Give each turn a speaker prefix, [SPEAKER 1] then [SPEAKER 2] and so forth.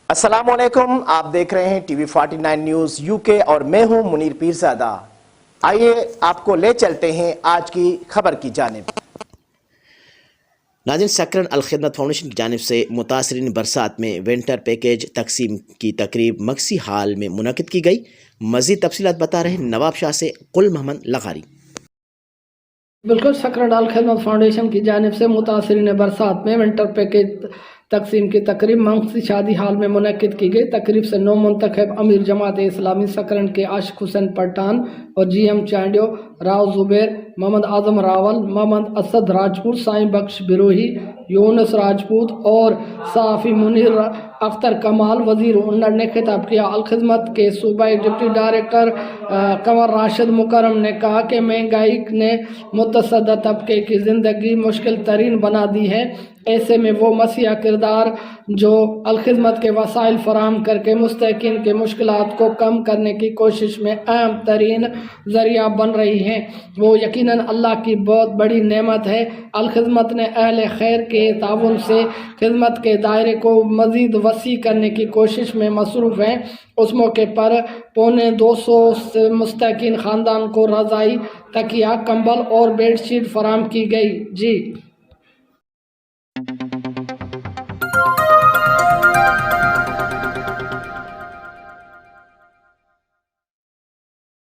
[SPEAKER 1] السلام علیکم، آپ دیکھ رہے ہیں ٹی وی 49 نیوز یو کے اور میں ہوں منیر پیرزادہ۔ آئیے آپ کو لے چلتے ہیں آج کی خبر کی جانب۔ ناظرین، سکرن الخدمت فاؤنڈیشن کی جانب سے متاثرین برسات میں ونٹر پیکیج تقسیم کی تقریب مکسی ہال میں منعقد کی گئی۔ مزید تفصیلات بتا رہے ہیں نواب شاہ سے قل محمد لغاری۔
[SPEAKER 2] بالکل، سکرن الخدمت فاؤنڈیشن کی جانب سے متاثرین برسات میں ونٹر پیکیج تقسیم کی تقریب مکسی شادی ہال میں منعقد کی گئی۔ تقریب سے نو منتخب امیر جماعت اسلامی سکرن کے عاشق حسین پٹھان اور جی ایم چانڈیو، راؤ زبیر، محمد اعظم راول، محمد اسد راجپوت، سائیں بخش بروہی، یونس راجپوت اور صحافی منیر اختر کمال وزیر انڈر نے خطاب کیا۔ الخدمت کے صوبائی ڈپٹی ڈائریکٹر قمر راشد مکرم نے کہا کہ مہنگائی نے متصدع طبقے کی زندگی مشکل ترین بنا دی ہے۔ ایسے میں وہ مسیح کردار جو الخدمت کے وسائل فراہم کر کے مستحقین کے مشکلات کو کم کرنے کی کوشش میں اہم ترین ذریعہ بن رہی ہیں، وہ یقیناً اللہ کی بہت بڑی نعمت ہے۔ الخدمت نے اہل خیر کے تعاون سے خدمت کے دائرے کو مزید وسیع کرنے کی کوشش میں مصروف ہیں۔ اس موقع پر 250 مستحقین خاندان کو رضاعی، تکیہ، کمبل اور بیڈ شیٹ فراہم کی گئی۔